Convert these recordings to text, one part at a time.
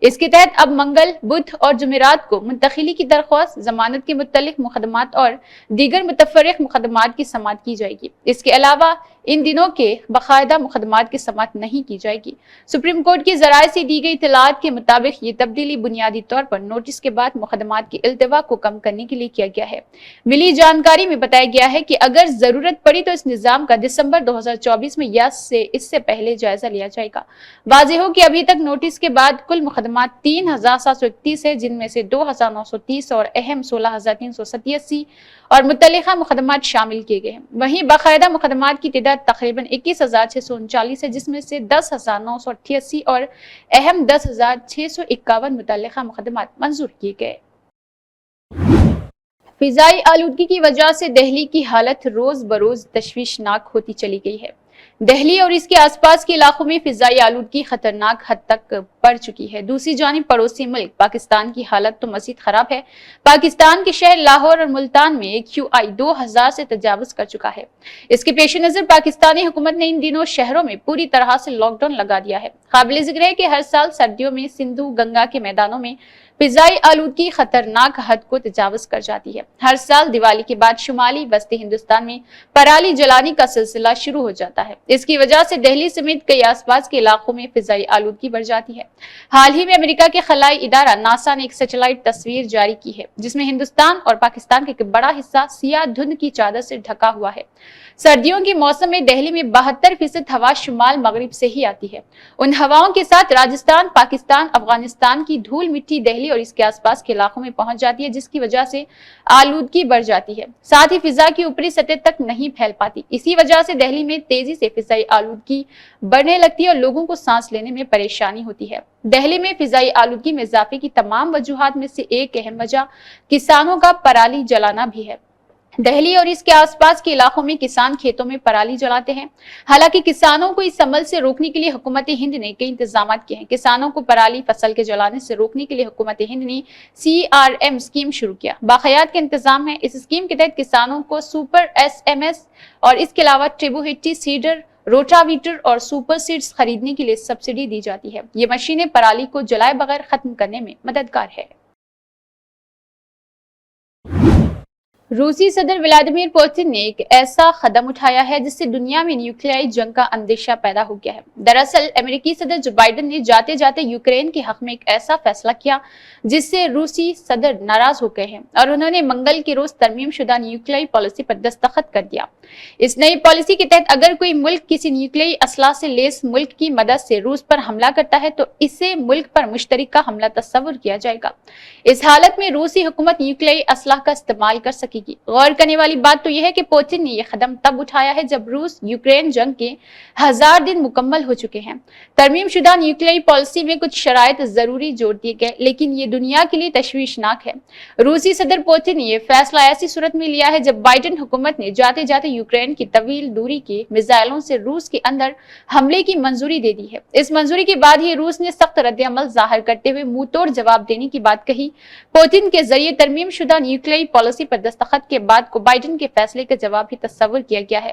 اس کے تحت اب منگل، بدھ اور جمعرات کو منتقلی کی درخواست، ضمانت کے متعلق مقدمات اور دیگر متفرق مقدمات کی سماعت کی جائے گی۔ اس کے علاوہ ان دنوں کے باقاعدہ مقدمات کی سماعت نہیں کی جائے گی۔ سپریم کورٹ کے ذرائع سے دی گئی اطلاعات کے مطابق یہ تبدیلی بنیادی طور پر نوٹس کے بعد مقدمات کی التوا کو کم کرنے کے لیے کیا گیا ہے۔ ملی جانکاری میں بتایا گیا ہے کہ اگر ضرورت پڑی تو اس نظام کا دسمبر 2024 میں یا اس سے پہلے جائزہ لیا جائے گا۔ واضح ہو کہ ابھی تک نوٹس کے بعد کل مقدمات 3731 ہے، جن میں سے 2930 اور اہم 16387 اور متعلقہ مقدمات شامل کیے گئے ہیں۔ وہیں باقاعدہ مقدمات کی تعداد تقریباً 21639 ہے، جس میں سے 10988 اور اہم 10651 متعلقہ مقدمات منظور کیے گئے۔ فضائی آلودگی کی وجہ سے دہلی کی حالت روز بروز تشویشناک ہوتی چلی گئی ہے۔ دہلی اور اس کے آس پاس کے علاقوں میں فضائی آلودگی خطرناک حد تک بڑھ چکی ہے۔ دوسری جانب پڑوسی ملک پاکستان کی حالت تو مزید خراب ہے۔ پاکستان کے شہر لاہور اور ملتان میں AQI 2000 سے تجاوز کر چکا ہے۔ اس کے پیش نظر پاکستانی حکومت نے ان دنوں شہروں میں پوری طرح سے لاک ڈاؤن لگا دیا ہے۔ قابل ذکر ہے کہ ہر سال سردیوں میں سندھو گنگا کے میدانوں میں فضائی آلودگی خطرناک حد کو تجاوز کر جاتی ہے۔ ہر سال دیوالی کے بعد شمالی وسطی ہندوستان میں پرالی جلانے کا سلسلہ شروع ہو جاتا ہے۔ اس کی وجہ سے دہلی سمیت کئی آس پاس کے علاقوں میں فضائی آلودگی بڑھ جاتی ہے۔ حال ہی میں امریکہ کے خلائی ادارہ ناسا نے ایک سیٹلائٹ تصویر جاری کی ہے، جس میں ہندوستان اور پاکستان کا ایک بڑا حصہ سیاہ دھند کی چادر سے ڈھکا ہوا ہے۔ سردیوں کے موسم میں دہلی میں 72% ہوا شمال مغرب سے ہی آتی ہے۔ ان ہواؤں کے ساتھ راجستھان، پاکستان، افغانستان کی دھول مٹی دہلی اور اس کے آس پاس کے علاقوں میں پہنچ جاتی ہے، جس کی وجہ سے آلودگی بڑھ جاتی ہے، ساتھ ہی فضا کی اوپری سطح تک نہیں پھیل پاتی۔ اسی وجہ سے دہلی میں تیزی سے فضائی آلودگی بڑھنے لگتی ہے اور لوگوں کو سانس لینے میں پریشانی ہوتی ہے۔ دہلی میں فضائی آلودگی میں اضافے کی تمام وجوہات میں سے ایک اہم وجہ کسانوں کا پرالی جلانا بھی ہے۔ دہلی اور اس کے آس پاس کے علاقوں میں کسان کھیتوں میں پرالی جلاتے ہیں۔ حالانکہ کسانوں کو اس عمل سے روکنے کے لیے حکومت ہند نے کئی انتظامات کیے ہیں۔ کسانوں کو پرالی فصل کے جلانے سے روکنے کے لیے حکومت ہند نے CRM اسکیم شروع کیا۔ باقیات کا انتظام ہے۔ اس اسکیم کے تحت کسانوں کو سپر SMS اور اس کے علاوہ ٹریبوہیٹی سیڈر، روٹاویٹر اور سپر سیڈز خریدنے کے لیے سبسڈی دی جاتی ہے۔ یہ مشینیں پرالی کو جلائے بغیر ختم کرنے میں مددگار ہے۔ روسی صدر ولادیمیر پوتن نے ایک ایسا قدم اٹھایا ہے جس سے دنیا میں نیوکلیائی جنگ کا اندیشہ پیدا ہو گیا ہے۔ دراصل امریکی صدر جو بائیڈن نے جاتے جاتے یوکرین کے حق میں ایک ایسا فیصلہ کیا جس سے روسی صدر ناراض ہو گئے ہیں اور انہوں نے منگل کے روز ترمیم شدہ نیوکلیائی پالیسی پر دستخط کر دیا۔ اس نئی پالیسی کے تحت اگر کوئی ملک کسی نیوکلیائی اسلحہ سے لیس ملک کی مدد سے روس پر حملہ کرتا ہے تو اسے ملک پر مشترکہ حملہ تصور کیا جائے گا۔ اس حالت میں روسی حکومت نیوکلیائی اسلحہ کا استعمال کر سکے گی۔ غور کرنے والی بات تو یہ ہے کہ پوتن نے یہ قدم تب اٹھایا ہے جب روس یوکرین جنگ کے 1000 دن مکمل ہو چکے ہیں۔ ترمیم شدہ نیوکلیائی پالیسی میں کچھ شرائط ضروری جوڑ دیے گئے، لیکن یہ دنیا کے لیے تشویشناک ہے۔ روسی صدر پوتن نے یہ فیصلہ ایسی صورت میں لیا ہے جب بائیڈن حکومت نے جاتے جاتے یوکرین کی طویل دوری کے میزائلوں سے روس کے اندر حملے کی منظوری دے دی ہے۔ اس منظوری کے بعد ہی روس نے سخت رد عمل ظاہر کرتے ہوئے منہ توڑ جواب دینے کی بات کہی۔ پوتن کے ذریعے ترمیم شدہ نیوکلیائی پالیسی پر دستخط کے بعد کو بائیڈن کے فیصلے کا جواب ہی تصور کیا گیا ہے۔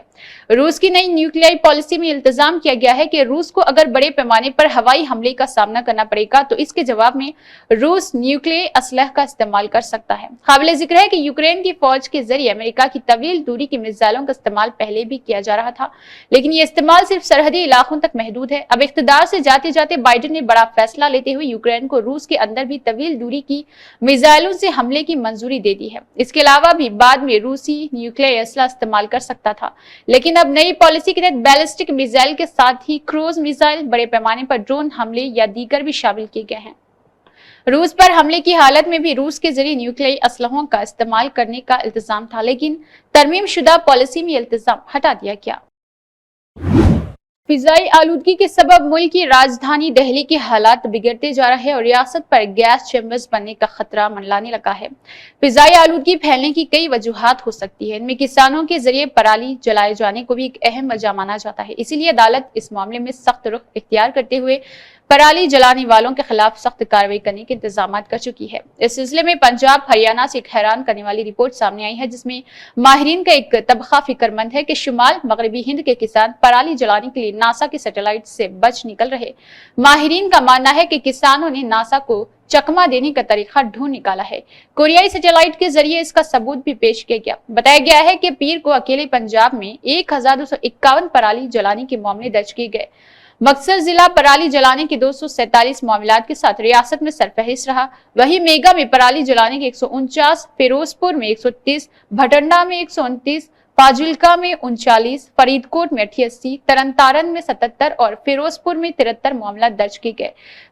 روس کی نئی نیوکلیائی پالیسی میں التزام کیا گیا ہے کہ روس کو اگر بڑے پیمانے پر ہوائی حملے کا سامنا کرنا پڑے گا تو اس کے جواب میں روس نیوکلیائی اسلحہ کا استعمال کر سکتا ہے۔ قابل ذکر ہے کہ یوکرین کی فوج کے ذریعے امریکہ کی طویل دوری کے میزائلوں کا استعمال پہلے بھی کیا جا رہا تھا، لیکن یہ استعمال صرف سرحدی علاقوں تک محدود ہے۔ اب اقتدار سے جاتے جاتے بائیڈن نے بڑا فیصلہ لیتے ہوئے یوکرین کو روس کے اندر بھی طویل دوری کی میزائلوں سے حملے کی منظوری دے دی ہے۔ اس کے علاوہ بھی بعد میں روسی نیوکلیائی اسلحہ استعمال کر سکتا تھا، لیکن اب نئی پالیسی کے تحت بیلسٹک میزائل کے ساتھ ہی کروز میزائل، بڑے پیمانے پر ڈرون حملے یا دیگر بھی شامل کیے گئے ہیں۔ روس پر حملے کی حالت میں بھی روس کے ذریعے نیوکلیائی اسلحوں کا استعمال کرنے کا التزام تھا، لیکن ترمیم شدہ پالیسی میں التزام ہٹا دیا گیا۔ فضائی آلودگی کے سبب ملک کی راجدھانی دہلی کے حالات بگڑتے جا رہے ہیں اور ریاست پر گیس چیمبرز بننے کا خطرہ منڈلانے لگا ہے۔ فضائی آلودگی پھیلنے کی کئی وجوہات ہو سکتی ہے، ان میں کسانوں کے ذریعے پرالی جلائے جانے کو بھی ایک اہم وجہ مانا جاتا ہے۔ اسی لیے عدالت اس معاملے میں سخت رخ اختیار کرتے ہوئے پرالی جلانے والوں کے خلاف سخت کارروائی کرنے کے انتظامات کر چکی ہے۔ اس سلسلے میں پنجاب ہریانہ سے ایک حیران کرنے والی رپورٹ سامنے آئی ہے، جس میں ماہرین کا ایک طبقہ فکر مند ہے کہ شمال مغربی ہند کے کسان پرالی جلانے کے لیے ناسا کے سیٹلائٹ سے بچ نکل رہے۔ ماہرین کا ماننا ہے کہ کسانوں نے ناسا کو چکما دینے کا طریقہ ڈھونڈ نکالا ہے۔ کوریائی سیٹلائٹ کے ذریعے اس کا ثبوت بھی پیش کیا گیا۔ بتایا گیا ہے کہ پیر کو اکیلے پنجاب میں 1251 پرالی جلانے کے معاملے درج کیے گئے۔ مکسر ضلع پرالی جلانے کے 247 معاملات کے ساتھ ریاست میں سرفہرست رہا۔ وہیں میگا میں پرالی جلانے کے 149، فیروز پور میں 130، بھٹنڈا میں 129، فاضلکا میں 39، فرید کوٹ میں 88، ترن تارن میں 77 اور فیروز پور میں 73 معاملات درج کیے گئے۔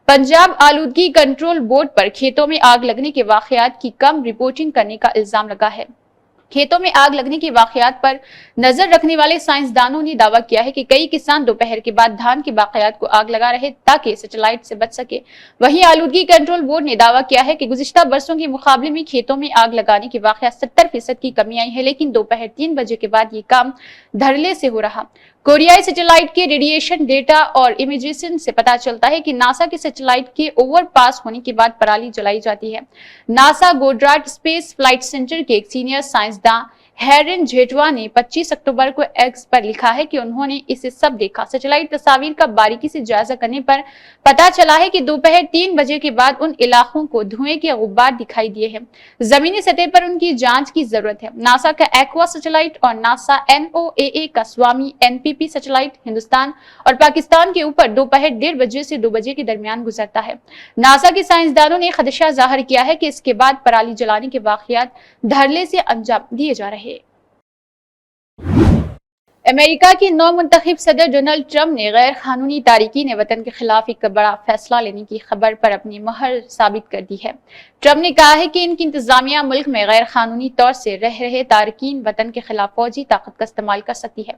پنجاب آلودگی کنٹرول بورڈ پر کھیتوں میں آگ لگنے کے واقعات کی کم رپورٹنگ کرنے کا الزام لگا ہے۔ کھیتوں میں آگ لگنے کے واقعات پر نظر رکھنے والے سائنسدانوں نے دعویٰ کیا ہے کہ کئی کسان دوپہر کے بعد دھان کے باقیات کو آگ لگا رہے تاکہ سیٹلائٹ سے بچ سکے۔ وہیں آلودگی کنٹرول بورڈ نے دعویٰ کیا ہے کہ گزشتہ برسوں کے مقابلے میں کھیتوں میں آگ لگانے کے واقعات 70% کی کمی آئی ہے، لیکن دوپہر 3 بجے کے بعد یہ کام دھڑلے سے ہو رہا۔ کوریائی سیٹلائٹ کے ریڈیشن ڈیٹا اور امیجز سے پتہ چلتا ہے کہ ناسا کے سیٹلائٹ کے اوور پاس ہونے کے بعد پرالی جلائی جاتی ہے۔ ناسا گوڈراڈ اسپیس فلائٹ سینٹر کے ایک سینئر سائنسداں ہیرن جیٹوا نے 25 اکتوبر کو ایکس پر لکھا ہے کہ انہوں نے اسے سب دیکھا۔ سیٹلائٹ تصاویر کا باریکی سے جائزہ کرنے پر پتہ چلا ہے کہ دوپہر 3 بجے کے بعد ان علاقوں کو دھوئیں کے غبار دکھائی دیے ہیں۔ زمینی سطح پر ان کی جانچ کی ضرورت ہے۔ ناسا کا ایکوا سیٹلائٹ اور ناسا NOAA کا سوامی NPP سیٹلائٹ ہندوستان اور پاکستان کے اوپر دوپہر 1:30 بجے سے 2 بجے کے درمیان گزرتا ہے۔ ناسا کے سائنسدانوں نے خدشہ ظاہر کیا ہے کہ اس کے بعد پرالی جلانے کے واقعات دھڑلے سے انجام دیے جا رہے۔ امریکہ کے نو منتخب صدر ڈونلڈ ٹرمپ نے غیر قانونی تارکین وطن کے خلاف ایک بڑا فیصلہ لینے کی خبر پر اپنی مہر ثابت کر دی ہے۔ ٹرمپ نے کہا ہے کہ ان کی انتظامیہ ملک میں غیر قانونی طور سے رہ رہے تارکین وطن کے خلاف فوجی طاقت کا استعمال کر سکتی ہے۔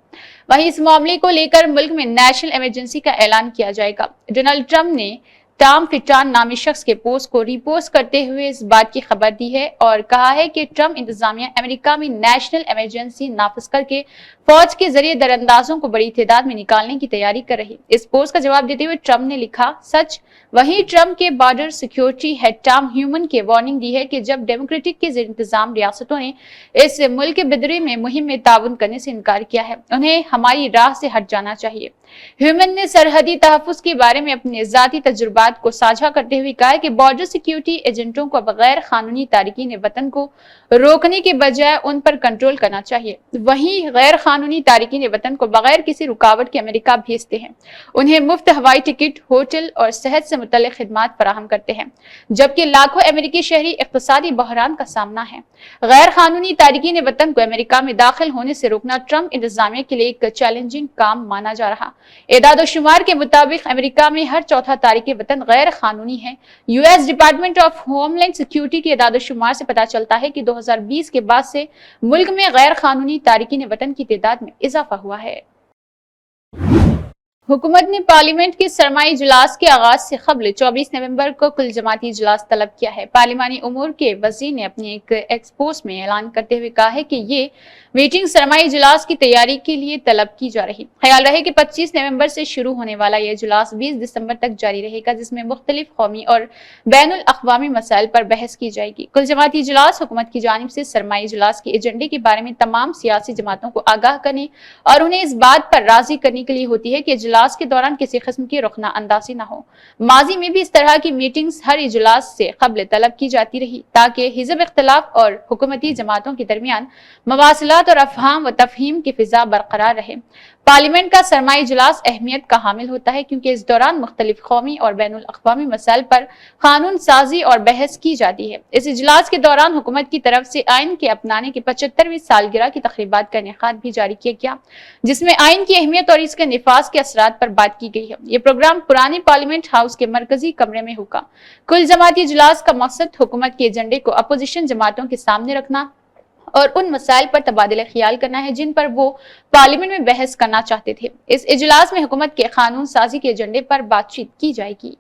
وہیں اس معاملے کو لے کر ملک میں نیشنل ایمرجنسی کا اعلان کیا جائے گا۔ ڈونلڈ ٹرمپ نے ٹام فٹان نامی شخص کے پوسٹ کو ری پوسٹ کرتے ہوئے اس بات کی خبر دی ہے اور کہا ہے کہ ٹرمپ انتظامیہ امریکہ میں نیشنل ایمرجنسی نافذ کر کے فوج کے ذریعے دراندازوں کو بڑی تعداد میں نکالنے کی تیاری کر رہی۔ اس پوسٹ کا جواب دیتے ہوئے ٹرمپ نے لکھا، سچ۔ وہیں ٹرمپ کے border security head Tom Homan کے وارننگ دی ہے کہ جب ڈیموکریٹک کے زیر انتظام ریاستوں نے اس ملک کے بدرے میں مہم میں تعاون کرنے سے انکار کیا ہے، انہیں ہماری راہ سے ہٹ جانا چاہیے۔ ہیومن نے سرحدی تحفظ کے بارے میں اپنے ذاتی تجربات کو ساجھا کرتے ہوئے کہا کہ بارڈر سیکیورٹی ایجنٹوں کو اب غیر قانونی تارکین وطن کو روکنے کے بجائے ان پر کنٹرول کرنا چاہیے۔ وہیں غیر قانونی تارکین وطن کو بغیر کسی رکاوٹ کے امریکہ بھیجتے ہیں، انہیں مفت ہوائی ٹکٹ، ہوٹل اور صحت سے متعلق خدمات فراہم کرتے ہیں، جبکہ لاکھوں امریکی شہری اقتصادی بحران کا سامنا ہے۔ غیر قانونی تارکین وطن کو امریکہ میں داخل ہونے سے روکنا ٹرمپ انتظامیہ کے لیے ایک چیلنجنگ کام مانا جا رہا۔ اعداد و شمار کے مطابق امریکہ میں ہر چوتھا تارکین وطن غیر قانونی ہے۔ US department of homeland security کے اعداد و شمار سے پتہ چلتا ہے کہ 2020 کے بعد سے ملک میں غیر قانونی تارکین وطن کی تعداد میں اضافہ ہوا ہے۔ حکومت نے پارلیمنٹ کے سرمائی اجلاس کے آغاز سے قبل 24 نومبر کو کل جماعتی اجلاس طلب کیا ہے۔ پارلیمانی امور کے وزیر نے اپنے ایک ایکس پوسٹ میں اعلان کرتے ہوئے کہا ہے کہ یہ میٹنگ سرمائی اجلاس کی تیاری کے لیے طلب کی جا رہی۔ خیال رہے کہ 25 نومبر سے شروع ہونے والا یہ اجلاس 20 دسمبر تک جاری رہے گا، جس میں مختلف قومی اور بین الاقوامی مسائل پر بحث کی جائے گی۔ کل جماعتی اجلاس حکومت کی جانب سے سرمائی اجلاس کے ایجنڈے کے بارے میں تمام سیاسی جماعتوں کو آگاہ کرنے اور انہیں اس بات پر راضی کرنے کے لیے ہوتی ہے کہ اجلاس کے دوران کسی قسم کی رخنہ اندازی نہ ہو۔ ماضی میں بھی اس طرح کی میٹنگز ہر اجلاس سے قبل طلب کی جاتی رہی تاکہ حزب اختلاف اور حکومتی جماعتوں کے درمیان مواصلات اور افہام و تفہیم کی فضا برقرار رہے۔ پارلیمنٹ کا سرمائی اجلاس اہمیت کا حامل ہوتا ہے کیونکہ اس دوران مختلف قومی اور بین الاقوامی مسائل پر قانون سازی اور بحث کی جاتی ہے۔ اس اجلاس کے دوران حکومت کی طرف سے آئین کے اپنانے کی 75ویں سالگرہ کی تقریبات کا انعقاد بھی جاری کیا گیا، جس میں آئین کی اہمیت اور اس کے نفاذ کے اثرات پر بات کی گئی ہے۔ یہ پروگرام پرانے پارلیمنٹ ہاؤس کے مرکزی کمرے میں ہوگا۔ کل جماعتی اجلاس کا مقصد حکومت کے ایجنڈے کو اپوزیشن جماعتوں کے سامنے رکھنا اور ان مسائل پر تبادلہ خیال کرنا ہے جن پر وہ پارلیمنٹ میں بحث کرنا چاہتے تھے۔ اس اجلاس میں حکومت کے قانون سازی کے ایجنڈے پر بات چیت کی جائے گی۔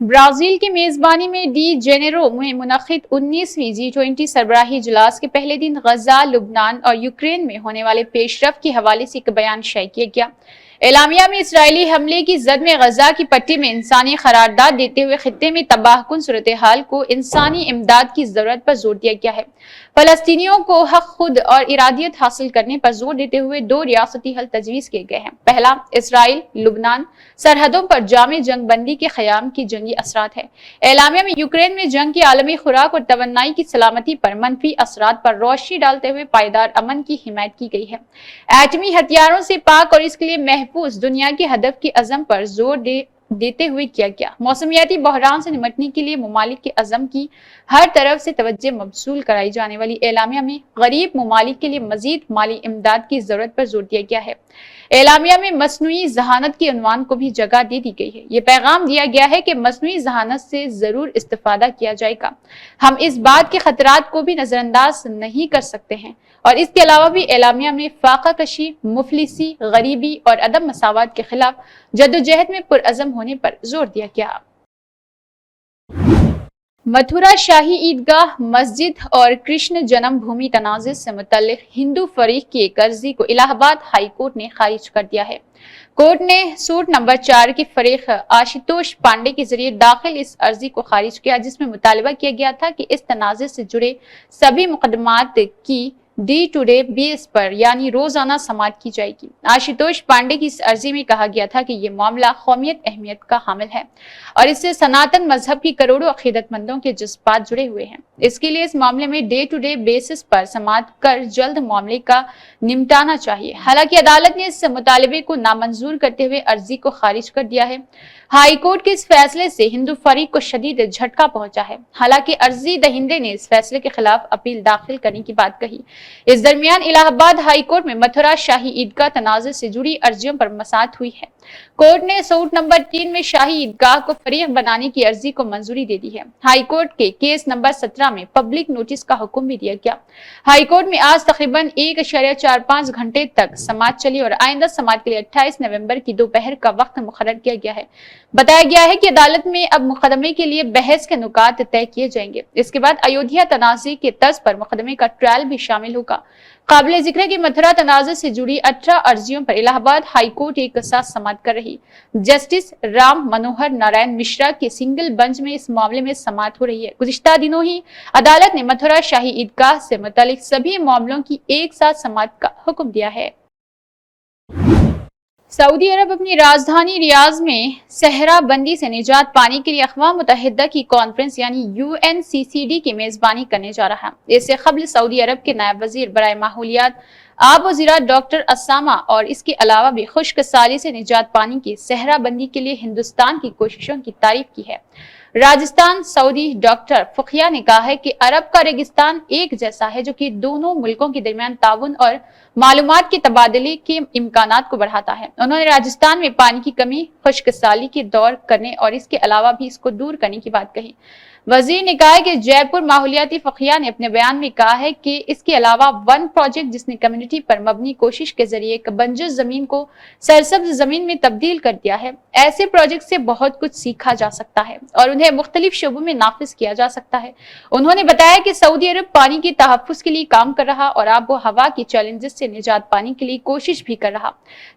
برازیل کی میزبانی میں ڈی جنیرو میں منعقد 19ویں G20 سربراہی اجلاس کے پہلے دن غزہ، لبنان اور یوکرین میں ہونے والے پیش رفت کے حوالے سے ایک بیان شائع کیا گیا۔ اعلامیہ میں اسرائیلی حملے کی زد میں غزہ کی پٹی میں انسانی قرارداد دیتے ہوئے خطے میں تباہ کن صورتحال کو انسانی امداد کی ضرورت پر زور دیا گیا ہے۔ فلسطینیوں کو حق خود اور ارادیت حاصل کرنے پر زور دیتے ہوئے 2 ریاستی حل تجویز کیے گئے ہیں۔ پہلا، اسرائیل لبنان سرحدوں پر جامع جنگ بندی کے قیام کی جنگی اثرات ہے۔ اعلامیہ میں یوکرین میں جنگ کی عالمی خوراک اور توانائی کی سلامتی پر منفی اثرات پر روشنی ڈالتے ہوئے پائیدار امن کی حمایت کی گئی ہے۔ ایٹمی ہتھیاروں سے پاک اور اس کے لیے محفوظ دنیا کے ہدف کے عزم پر زور دیتے ہوئے کیا گیا۔ موسمیاتی بحران سے نمٹنے کے لیے ممالک کے عزم کی ہر طرف سے توجہ مبذول کرائی جانے والی اعلامیہ میں غریب ممالک کے لیے مزید مالی امداد کی ضرورت پر زور دیا گیا ہے۔ اعلامیہ میں مصنوعی ذہانت کے عنوان کو بھی جگہ دے دی گئی ہے۔ یہ پیغام دیا گیا ہے کہ مصنوعی ذہانت سے ضرور استفادہ کیا جائے گا۔ ہم اس بات کے خطرات کو بھی نظر انداز نہیں کر سکتے ہیں، اور اس کے علاوہ بھی اعلامیہ میں فاقہ کشی، مفلسی، غریبی اور عدم مساوات کے خلاف جدوجہد میں پرعزم ہونے پر زور دیا گیا۔ متھرا شاہی عیدگاہ مسجد اور کرشن جنم بھومی تنازع سے متعلق ہندو فریق کی ایک عرضی کو الہ آباد ہائی کورٹ نے خارج کر دیا ہے۔ کورٹ نے سوٹ نمبر 4 کے فریق آشتوش پانڈے کے ذریعے داخل اس عرضی کو خارج کیا، جس میں مطالبہ کیا گیا تھا کہ اس تنازع سے جڑے سبھی مقدمات کی ڈے ٹو ڈے بیس پر یعنی روزانہ سماعت کی جائے گی۔ آشتوش پانڈے کی اس عرضی میں کہا گیا تھا کہ یہ معاملہ قومیت اہمیت کا حامل ہے اور اس سے سناتن مذہب کی کروڑوں عقیدت مندوں کے جذبات جڑے ہوئے ہیں۔ اس کے لیے اس معاملے میں ڈے ٹو ڈے بیسس پر سماعت کر جلد معاملے کا نمٹانا چاہیے۔ حالانکہ عدالت نے اس مطالبے کو نامنظور کرتے ہوئے عرضی کو خارج کر دیا ہے۔ ہائی کورٹ کے اس فیصلے سے ہندو فریق کو شدید جھٹکا پہنچا ہے۔ حالانکہ عرضی دہندے نے اس فیصلے کے خلاف اپیل داخل کرنے کی بات کہی۔ اس درمیان الہ آباد ہائی کورٹ میں متھرا شاہی عیدگاہ تنازع سے جڑی عرضیوں پر مساعت ہوئی ہے۔ کورٹ نے سوٹ نمبر 3 میں شاہی عیدگاہ کو فریق بنانے کی عرضی کو منظوری دے دی ہے۔ ہائی کورٹ کے کیس نمبر 17 میں پبلک نوٹس کا حکم بھی دیا گیا۔ ہائی کورٹ میں آج تقریباً 1.45 گھنٹے تک سماعت چلی اور آئندہ سماعت کے لیے 28 نومبر کی دوپہر کا وقت مقرر کیا گیا ہے۔ بتایا گیا ہے کہ عدالت میں اب مقدمے کے لیے بحث کے نکات طے کیے جائیں گے۔ اس کے بعد ایودھیا تنازع کے طرز پر مقدمے کا ٹرائل بھی شامل ہوگا۔ قابل ذکر ہے کہ متھرا تنازع سے جڑی 18 عرضیوں پر الہ آباد ہائی کورٹ ایک ساتھ سماعت کر رہی۔ جسٹس رام منوہر نارائن مشرا کے سنگل بنچ میں اس معاملے میں سماعت ہو رہی ہے۔ گزشتہ دنوں ہی عدالت نے متھرا شاہی عیدگاہ سے متعلق سبھی معاملوں کی ایک ساتھ سماعت کا حکم دیا ہے۔ سعودی عرب اپنی راجدھانی ریاض میں صحرا بندی سے نجات پانے کے لیے اقوام متحدہ کی کانفرنس یعنی UNCCD کی میزبانی کرنے جا رہا ہے۔ اس سے قبل سعودی عرب کے نائب وزیر برائے ماحولیات، آب و زراعت ڈاکٹر اسامہ اور اس کے علاوہ بھی خشک سالی سے نجات پانے کی صحرا بندی کے لیے ہندوستان کی کوششوں کی تعریف کی ہے۔ راجستان سعودی ڈاکٹر فقیہ نے کہا ہے کہ عرب کا ریگستان ایک جیسا ہے، جو کہ دونوں ملکوں کے درمیان تعاون اور معلومات کے تبادلے کے امکانات کو بڑھاتا ہے۔ انہوں نے راجستان میں پانی کی کمی، خشک سالی کے دور کرنے اور اس کے علاوہ بھی اس کو دور کرنے کی بات کہی۔ وزیر نے کہا کہ جے پور ماحولیاتی فقیہ نے اپنے بیان میں کہا ہے کہ اس کے علاوہ ون پروجیکٹ جس نے کمیونٹی پر مبنی کوشش کے ذریعے ایک بنجر زمین کو سرسبز زمین میں تبدیل کر دیا ہے، ایسے پروجیکٹ سے بہت کچھ سیکھا جا سکتا ہے اور انہیں مختلف شعبوں میں نافذ کیا جا سکتا ہے۔ انہوں نے بتایا کہ سعودی عرب پانی کے تحفظ کے لیے کام کر رہا اور آب و ہوا کی چیلنجز سے نجات پانے کے لیے کوشش بھی کر رہا،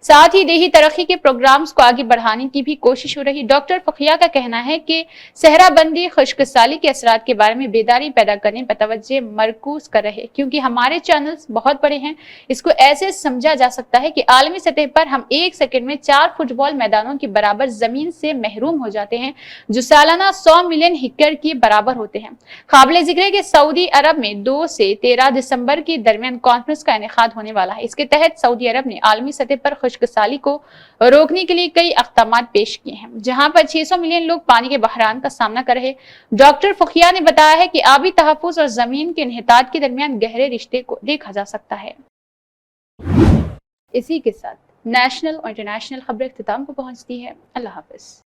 ساتھ ہی دیہی ترقی کے پروگرامز کو آگے بڑھانے کی بھی کوشش ہو رہی۔ ڈاکٹر فقیہ کا کہنا ہے کہ صحرا بندی خشک سالی کے اثرات کے بارے میں بیداری پیدا کرنے پر توجہ مرکوز کر رہے، کیونکہ ہمارے چینلز بہت بڑے ہیں۔ اس کو ایسے سمجھا جا سکتا ہے کہ عالمی سطح پر ہم 1 سیکنڈ میں 4 فٹ بال میدانوں کے برابر زمین سے محروم ہو جاتے ہیں، جو سالانہ 100 ملین ہیکٹر کے برابر ہوتے ہیں۔ قابل ذکر ہے کہ سعودی عرب میں 2 سے 13 دسمبر کے درمیان کانفرنس کا انعقاد ہونے والا ہے۔ اس کے تحت سعودی عرب نے عالمی سطح پر خشک سالی کو روکنے کے لیے کئی اقدامات پیش کیے ہیں، جہاں پر 600 ملین لوگ پانی کے بحران کا سامنا کر رہے۔ ڈاکٹر فقیہ نے بتایا ہے کہ آبی تحفظ اور زمین کے انحطاط کے درمیان گہرے رشتے کو دیکھا جا سکتا ہے۔ اسی کے ساتھ نیشنل اور انٹرنیشنل خبریں اختتام کو پہنچتی ہے۔ اللہ حافظ۔